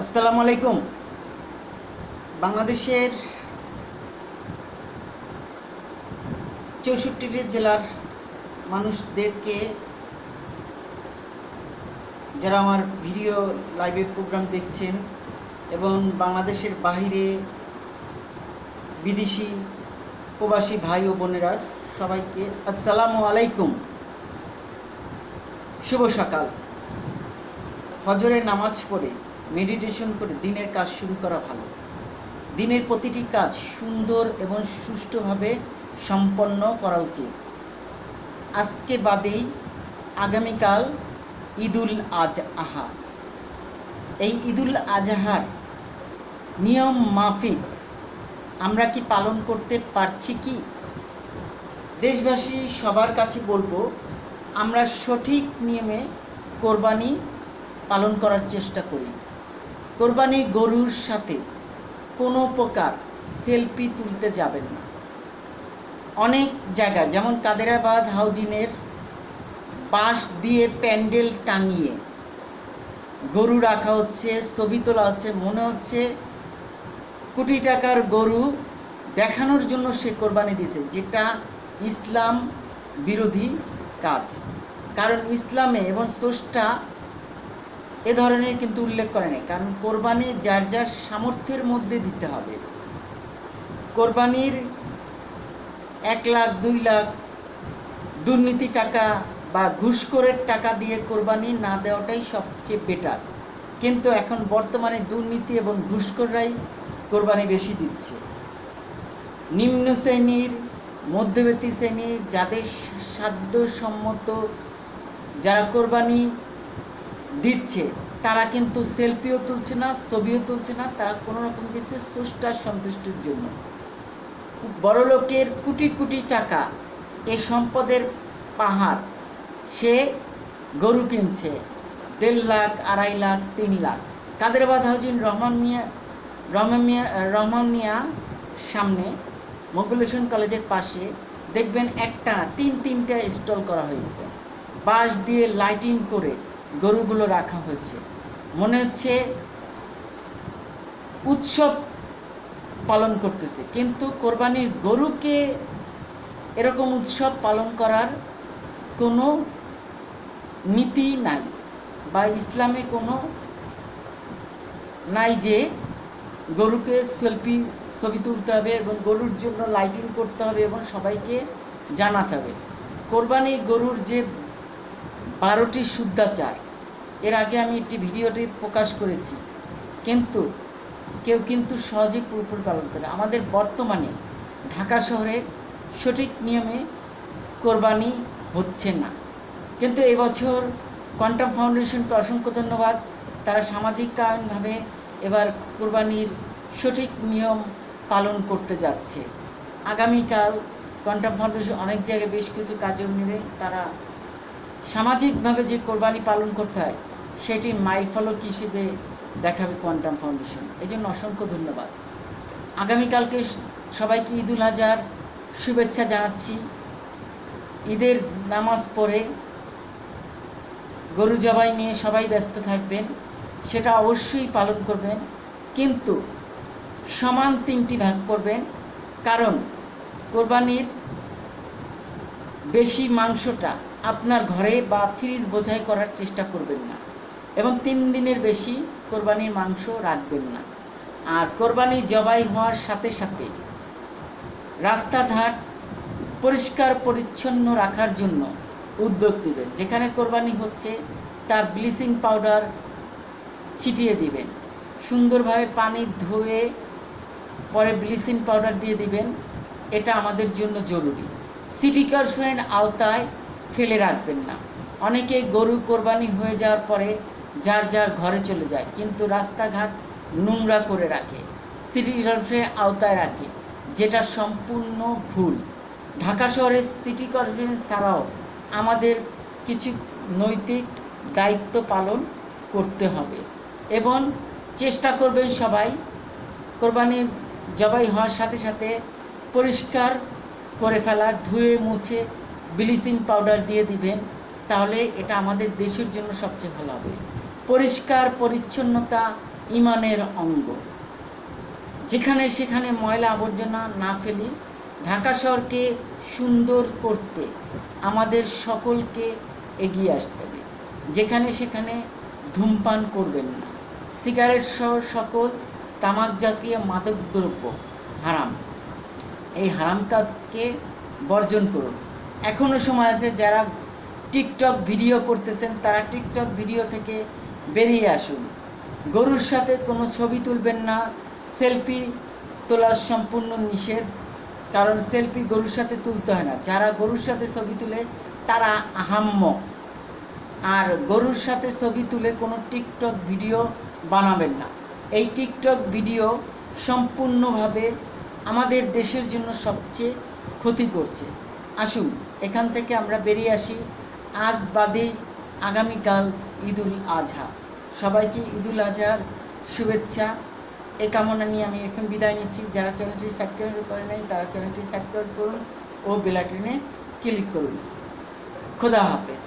আসসালামু আলাইকুম। বাংলাদেশের 64টি জেলার মানুষদেরকে, যারা আমার ভিডিও লাইভে প্রোগ্রাম দেখছেন এবং বাংলাদেশের বাহিরে বিদেশি প্রবাসী ভাই ও বোনেরা, সবাইকে আসসালামু আলাইকুম। শুভ সকাল। ফজরের নামাজ পড়ে মেডিটেশন করে দিনের কাজ শুরু করা ভালো। দিনের প্রতিটি কাজ সুন্দর এবং সুষ্ঠুভাবে সম্পন্ন করা উচিত। আজকে বাদেই আগামীকাল ঈদুল আজহা। এই ঈদুল আজহার নিয়ম মাফিক আমরা কি পালন করতে পারছি কি? দেশবাসী সবার কাছে বলবো, আমরা সঠিক নিয়মে কোরবানি পালন করার চেষ্টা করি। কোরবানি গরুর সাথে কোনো প্রকার সেলফি তুলতে যাবেন না। অনেক জায়গায় যেমন কাদেরাবাদ হাউজিংয়ের বাঁশ দিয়ে প্যান্ডেল টাঙিয়ে গরু রাখা হচ্ছে, ছবি তোলা হচ্ছে, মনে হচ্ছে কোটি টাকার গরু দেখানোর জন্য সে কোরবানি দিয়েছে, যেটা ইসলাম বিরোধী কাজ। কারণ ইসলামে এবং স্রষ্টা এ ধরনের কিন্তু উল্লেখ করে নাই। কারণ কোরবানি যার যার সামর্থ্যের মধ্যে দিতে হবে। কোরবানির 1 লাখ 2 লাখ দুর্নীতি টাকা বা ঘুষখোরের টাকা দিয়ে কোরবানি না দেওয়াটাই সবচেয়ে বেটার। কিন্তু এখন বর্তমানে দুর্নীতি এবং ঘুষখোররাই কোরবানি বেশি দিচ্ছে। নিম্ন শ্রেণীর, মধ্যবিত্ত শ্রেণীর, যাদের সাধ্যসম্মত যারা কোরবানি দিচ্ছে, তারা কিন্তু সেলফিও তুলছে না, ছবিও তুলছে না। তারা কোনো রকম দিচ্ছে স্রষ্টার সন্তুষ্টির জন্য। বড়লোকের কোটি কোটি টাকা, এ সম্পদের পাহাড়, সে গরু কিনছে 1.5 লাখ, 2.5 লাখ, 3 লাখ। কাদেরাবাদ হাউজিং রহমান মিয়া সামনে মোগুলেশন কলেজের পাশে দেখবেন একটা 3-3টা স্টল করা হয়েছে। বাঁশ দিয়ে লাইটিং করে গরুগুলো রাখা হয়েছে। মনে হচ্ছে উৎসব পালন করতেছে। কিন্তু কোরবানির গরুকে এরকম উৎসব পালন করার কোনো নীতি নাই, বা ইসলামে কোনো নাই যে গরুকে সেলফি ছবি তুলতে হবে এবং গরুর জন্য লাইটিং করতে হবে এবং সবাইকে জানাতে হবে। কোরবানির গরুর যে 12টি শুদ্ধাচার, এর আগে আমি একটি ভিডিওটি প্রকাশ করেছি, কিন্তু কেউ কিন্তু সহজেই পুরোপুরি পালন করে। আমাদের বর্তমানে ঢাকা শহরে সঠিক নিয়মে কোরবানি হচ্ছে না। কিন্তু এবছর কোয়ান্টাম ফাউন্ডেশনকে অসংখ্য ধন্যবাদ। তারা সামাজিক কারণভাবে এবার কোরবানির সঠিক নিয়ম পালন করতে যাচ্ছে। আগামীকাল কোয়ান্টাম ফাউন্ডেশন অনেক জায়গায় বেশ কিছু কার্যক্রম নেবে। তারা সামাজিকভাবে যে কোরবানি পালন করতে হয় সেটির মাইল ফলক হিসেবে দেখাবে কোয়ান্টাম ফাউন্ডেশন। এই জন্য অসংখ্য ধন্যবাদ। আগামীকালকে সবাইকে ঈদুল আজহার শুভেচ্ছা জানাচ্ছি। ঈদের নামাজ পড়ে গরু জবাই নিয়ে সবাই ব্যস্ত থাকবেন, সেটা অবশ্যই পালন করবেন, কিন্তু সমান 3টি ভাগ করবেন। কারণ কোরবানির বেশি মাংসটা আপনার ঘরে বা ফ্রিজ বোঝাই করার চেষ্টা করবেন না, এবং 3 দিনের বেশি কোরবানির মাংস রাখবেন না। আর কোরবানি জবাই হওয়ার সাথে সাথে রাস্তাঘাট পরিষ্কার পরিচ্ছন্ন রাখার জন্য উদ্যোগ নেবেন। যেখানে কোরবানি হচ্ছে তার ব্লিচিং পাউডার ছিটিয়ে দিবেন, সুন্দরভাবে পানি ধুয়ে পরে ব্লিচিং পাউডার দিয়ে দিবেন। এটা আমাদের জন্য জরুরি। সিটি কর্পোরেশনের আওতায় ফেলে রাখবেন না। অনেকে গরু কোরবানি হয়ে যাওয়ার পরে যার যার ঘরে চলে যায়, কিন্তু রাস্তাঘাট নোংরা করে রাখে, সিটি কর্পোরেশনের আওতায় রাখে, যেটা সম্পূর্ণ ভুল। ঢাকা শহরের সিটি কর্পোরেশন ছাড়াও আমাদের কিছু নৈতিক দায়িত্ব পালন করতে হবে, এবং চেষ্টা করবেন সবাই কোরবানির জবাই হওয়ার সাথে সাথে পরিষ্কার করে ফেলার, ধুয়ে মুছে ব্লিচিং পাউডার দিয়ে দিবেন। তাহলে এটা আমাদের দেশের জন্য সবচেয়ে ভালো হবে। পরিষ্কার পরিচ্ছন্নতা ইমানের অঙ্গ। যেখানে সেখানে ময়লা আবর্জনা না ফেলি। ঢাকা শহরকে সুন্দর করতে আমাদের সকলকে এগিয়ে আসতে হবে। যেখানে সেখানে ধূমপান করবেন না। সিগারেট সহ সকল তামাক জাতীয় মাদকদ্রব্য হারাম। এই হারাম কাজকে বর্জন করুন। এখনও সময় আছে। যারা টিকটক ভিডিও করতেছেন তারা টিকটক ভিডিও থেকে বেরিয়ে আসুন। গরুর সাথে কোনো ছবি তুলবেন না। সেলফি তোলার সম্পূর্ণ নিষেধ, কারণ সেলফি গরুর সাথে তুলতে হয় না। যারা গরুর সাথে ছবি তুলে তারা আহাম্মক। আর গরুর সাথে ছবি তুলে কোনো টিকটক ভিডিও বানাবেন না। এই টিকটক ভিডিও সম্পূর্ণভাবে আমাদের দেশের জন্য সবচেয়ে ক্ষতি করছে। আসুন এখান থেকে আমরা বেরিয়ে আসি। আজ বাদে আগামীকাল ঈদুল আজহা। সবাইকে ঈদুল আজহার শুভেচ্ছা। এই কামনা নিয়ে আমি এখন বিদায় নিচ্ছি। যারা চ্যানেলটি সাবস্ক্রাইব করে নাই তারা চ্যানেলটি সাবস্ক্রাইব করুন ও বেল আইকনে ক্লিক করুন। খোদা হাফেজ।